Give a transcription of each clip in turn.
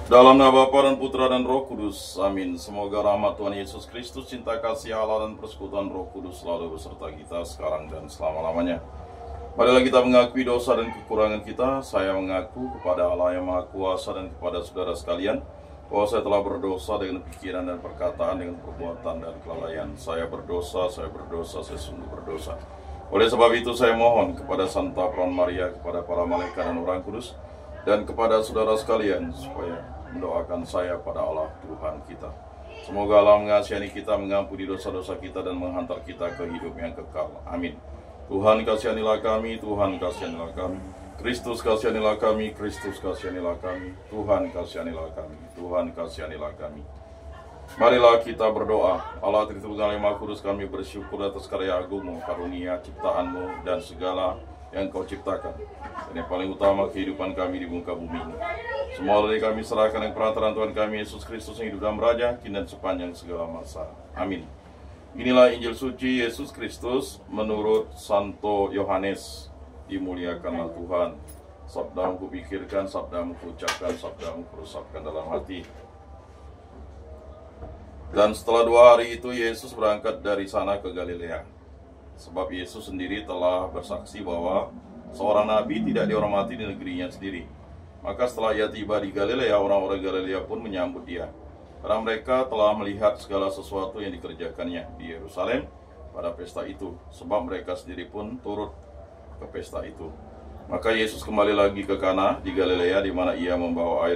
Dalam nama Bapa dan Putra dan Roh Kudus, amin. Semoga rahmat Tuhan Yesus Kristus, cinta kasih Allah dan persekutuan Roh Kudus selalu beserta kita sekarang dan selama-lamanya. Marilah kita mengakui dosa dan kekurangan kita. Saya mengaku kepada Allah yang Maha Kuasa dan kepada saudara sekalian bahwa saya telah berdosa dengan pikiran dan perkataan, dengan perbuatan dan kelalaian. Saya berdosa, saya sungguh berdosa. Oleh sebab itu saya mohon kepada Santa Peron Maria, kepada para malaikat dan orang kudus, dan kepada saudara sekalian supaya mendoakan saya pada Allah Tuhan kita. Semoga Allah mengasihani kita, mengampuni dosa-dosa kita, dan menghantar kita ke hidup yang kekal. Amin. Tuhan kasihanilah kami, Tuhan kasihanilah kami. Kristus kasihanilah kami, Kristus kasihanilah kami. Tuhan kasihanilah kami, Tuhan kasihanilah kami. Marilah kita berdoa. Allah Tritunggal yang Maha Kudus, kami bersyukur atas karya agung-Mu, karunia ciptaan-Mu, dan segala yang Kau ciptakan. Dan yang paling utama, kehidupan kami di muka bumi ini. Semua dari kami serahkan yang perantaraan Tuhan kami Yesus Kristus yang hidup dan beraja, kini dan sepanjang segala masa. Amin. Inilah Injil suci Yesus Kristus menurut Santo Yohanes. Dimuliakanlah Tuhan. Sabdamu kupikirkan, sabdamu kuucapkan, sabdamu kurusapkan dalam hati. Dan setelah 2 hari itu Yesus berangkat dari sana ke Galilea. Sebab Yesus sendiri telah bersaksi bahwa seorang nabi tidak dihormati di negerinya sendiri. Maka setelah ia tiba di Galilea, orang-orang Galilea pun menyambut dia, karena mereka telah melihat segala sesuatu yang dikerjakannya di Yerusalem pada pesta itu. Sebab mereka sendiri pun turut ke pesta itu. Maka Yesus kembali lagi ke Kana di Galilea, di mana ia membuat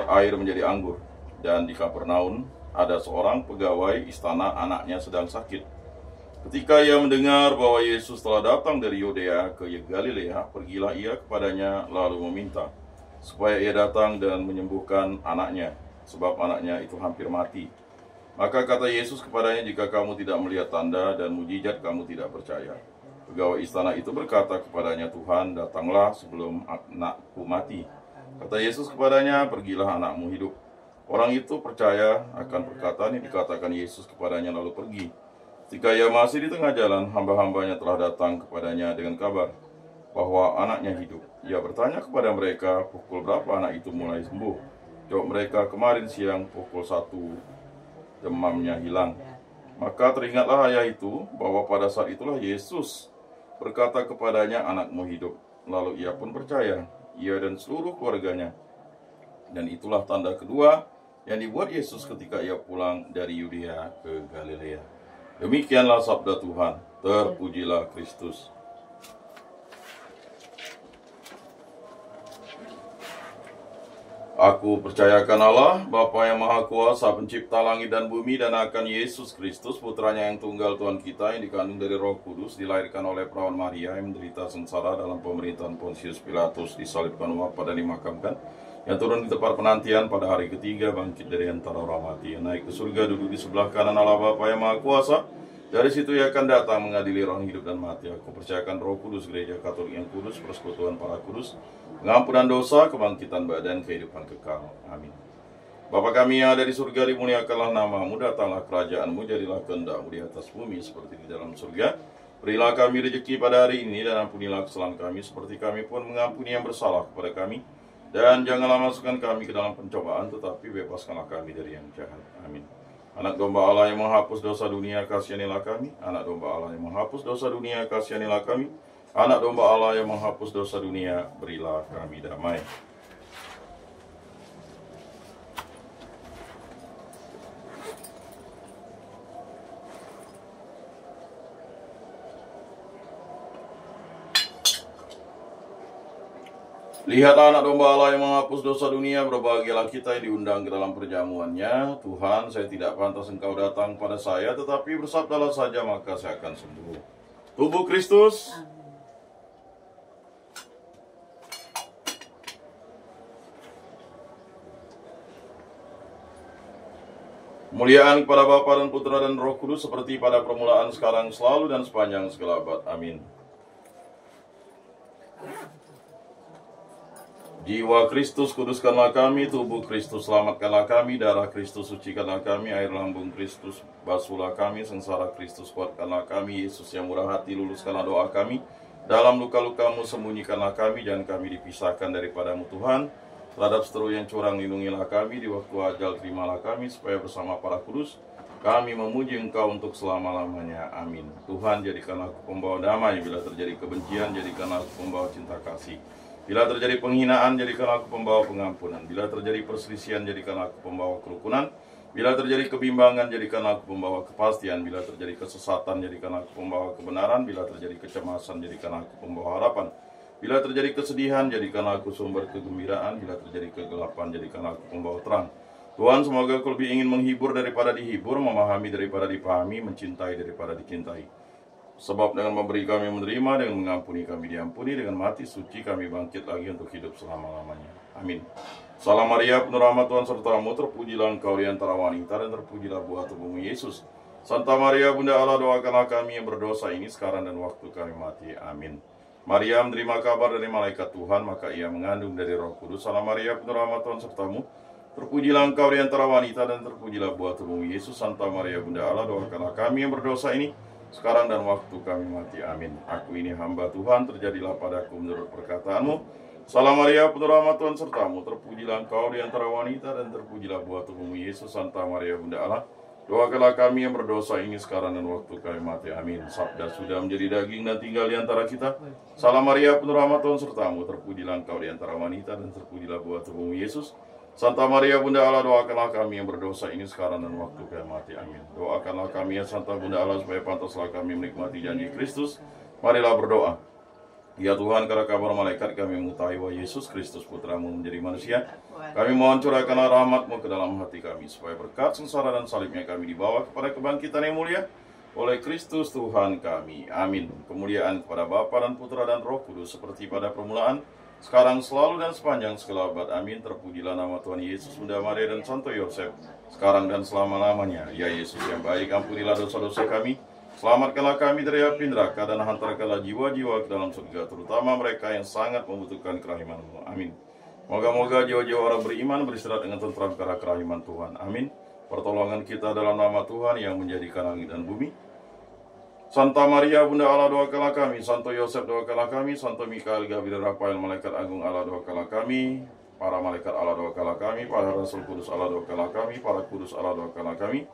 air menjadi anggur. Dan di Kapernaum ada seorang pegawai istana, anaknya sedang sakit. Ketika ia mendengar bahwa Yesus telah datang dari Yudea ke Galilea, pergilah ia kepadanya lalu meminta supaya ia datang dan menyembuhkan anaknya, sebab anaknya itu hampir mati. Maka kata Yesus kepadanya, jika kamu tidak melihat tanda dan mujizat, kamu tidak percaya. Pegawai istana itu berkata kepadanya, Tuhan, datanglah sebelum anakku mati. Kata Yesus kepadanya, pergilah, anakmu hidup. Orang itu percaya akan perkataan yang dikatakan Yesus kepadanya lalu pergi. Ketika ia masih di tengah jalan, hamba-hambanya telah datang kepadanya dengan kabar bahwa anaknya hidup. Ia bertanya kepada mereka, pukul berapa anak itu mulai sembuh? Jawab mereka, kemarin siang pukul 1 demamnya hilang. Maka teringatlah ayah itu bahwa pada saat itulah Yesus berkata kepadanya, anakmu hidup. Lalu ia pun percaya, ia dan seluruh keluarganya. Dan itulah tanda kedua yang dibuat Yesus ketika ia pulang dari Yudea ke Galilea. Demikianlah sabda Tuhan. Terpujilah Kristus. Aku percayakan Allah, Bapa yang Maha Kuasa, pencipta langit dan bumi, dan akan Yesus Kristus, putranya yang tunggal Tuhan kita, yang dikandung dari Roh Kudus, dilahirkan oleh perawan Maria, yang menderita sengsara dalam pemerintahan Pontius Pilatus, disalibkan, wafat dan dimakamkan, yang turun di tempat penantian pada hari ketiga, bangkit dari antara orang mati, yang naik ke surga, duduk di sebelah kanan Allah Bapa yang Maha Kuasa. Dari situ ia akan datang mengadili orang hidup dan mati. Aku percayakan Roh Kudus, gereja Katolik yang kudus, persekutuan para kudus, pengampunan dosa, kebangkitan badan, kehidupan kekal. Amin. Bapa kami yang ada di surga, dimuliakanlah namamu, datanglah kerajaanmu, jadilah kehendak-Mu di atas bumi seperti di dalam surga. Berilah kami rezeki pada hari ini, dan ampunilah kesalahan kami seperti kami pun mengampuni yang bersalah kepada kami. Dan janganlah masukkan kami ke dalam pencobaan, tetapi bebaskanlah kami dari yang jahat. Amin. Anak domba Allah yang menghapus dosa dunia, kasihanilah kami. Anak domba Allah yang menghapus dosa dunia, kasihanilah kami. Anak domba Allah yang menghapus dosa dunia, berilah kami damai. Lihatlah anak domba Allah yang menghapus dosa dunia, berbahagialah kita yang diundang ke dalam perjamuannya. Tuhan, saya tidak pantas Engkau datang pada saya, tetapi bersabdalah saja maka saya akan sembuh. Tubuh Kristus. Kemuliaan kepada Bapa dan Putra dan Roh Kudus, seperti pada permulaan, sekarang, selalu, dan sepanjang segala abad. Amin. Jiwa Kristus kuduskanlah kami, tubuh Kristus selamatkanlah kami, darah Kristus sucikanlah kami, air lambung Kristus basuhlah kami, sengsara Kristus kuatkanlah kami, Yesus yang murah hati luluskanlah doa kami, dalam luka-lukamu sembunyikanlah kami, dan kami dipisahkan daripadamu Tuhan. Terhadap seteru yang curang lindungilah kami, di waktu ajal terimalah kami, supaya bersama para kudus kami memuji Engkau untuk selama-lamanya. Amin. Tuhan, jadikanlah aku pembawa damai. Bila terjadi kebencian, jadikanlah aku pembawa cinta kasih. Bila terjadi penghinaan, jadikanlah aku pembawa pengampunan. Bila terjadi perselisihan, jadikanlah aku pembawa kerukunan. Bila terjadi kebimbangan, jadikanlah aku pembawa kepastian. Bila terjadi kesesatan, jadikanlah aku pembawa kebenaran. Bila terjadi kecemasan, jadikanlah aku pembawa harapan. Bila terjadi kesedihan, jadikanlah aku sumber kegembiraan. Bila terjadi kegelapan, jadikanlah aku pembawa terang. Tuhan, semoga aku lebih ingin menghibur daripada dihibur, memahami daripada dipahami, mencintai daripada dicintai. Sebab dengan memberi kami menerima, dengan mengampuni kami diampuni, dengan mati suci kami bangkit lagi untuk hidup selama-lamanya. Amin. Salam Maria, penuh rahmat Tuhan sertamu, terpujilah engkau di antara wanita, dan terpujilah buah tubuhmu Yesus. Santa Maria, Bunda Allah, doakanlah kami yang berdosa ini sekarang dan waktu kami mati. Amin. Maria menerima kabar dari malaikat Tuhan, maka ia mengandung dari Roh Kudus. Salam Maria, penuh rahmat Tuhan sertamu, terpujilah engkau di antara wanita, dan terpujilah buah tubuhmu Yesus. Santa Maria, Bunda Allah, doakanlah kami yang berdosa ini sekarang dan waktu kami mati. Amin. Aku ini hamba Tuhan, terjadilah padaku menurut perkataanmu. Salam Maria, penuh rahmat Tuhan sertamu, terpujilah engkau di antara wanita, dan terpujilah buah tubuhmu Yesus. Santa Maria, Bunda Allah, doakanlah kami yang berdosa ini sekarang dan waktu kami mati. Amin. Sabda sudah menjadi daging dan tinggal di antara kita. Salam Maria, penuh rahmat Tuhan sertamu, terpujilah engkau di antara wanita, dan terpujilah buah tubuhmu Yesus. Santa Maria, Bunda Allah, doakanlah kami yang berdosa ini sekarang dan waktu kami mati. Amin. Doakanlah kami ya Santa Bunda Allah, supaya pantaslah kami menikmati janji Kristus. Marilah berdoa. Ya Tuhan, karena kabar malaikat kami mengetahui bahwa Yesus Kristus Putramu menjadi manusia, kami mohon curahkanlah rahmat-Mu ke dalam hati kami, supaya berkat sengsara dan salibnya kami dibawa kepada kebangkitan yang mulia oleh Kristus Tuhan kami. Amin. Kemuliaan kepada Bapa dan Putra dan Roh Kudus, seperti pada permulaan, sekarang, selalu, dan sepanjang segala abad. Amin. Terpujilah nama Tuhan Yesus, Bunda Maria, dan Santo Yosef, sekarang dan selama-lamanya. Ya Yesus yang baik, ampunilah dosa-dosa kami, selamatkanlah kami dari api neraka, dan hantarkanlah jiwa-jiwa ke dalam surga, terutama mereka yang sangat membutuhkan kerahiman-Mu. Amin. Moga-moga jiwa-jiwa orang beriman beristirahat dengan tentram karena kerahiman Tuhan. Amin. Pertolongan kita dalam nama Tuhan yang menjadikan langit dan bumi. Santa Maria, Bunda Allah, doakanlah kami. Santo Yosef, doakanlah kami. Santo Mikael, Gabriel, Rafael, malaikat agung Allah, doakanlah kami. Para malaikat Allah, doakanlah kami. Para rasul kudus Allah, doakanlah kami. Para kudus Allah, doakanlah kami.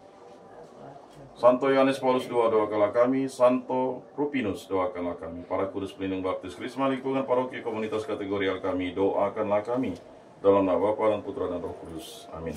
Santo Yohanes Paulus II, doakanlah kami. Santo Rupinus, doakanlah kami. Para kudus pelindung baptis Krisma, lingkungan paroki komunitas kategorial kami, doakanlah kami. Dalam nama Bapa dan Putra dan Roh Kudus. Amin.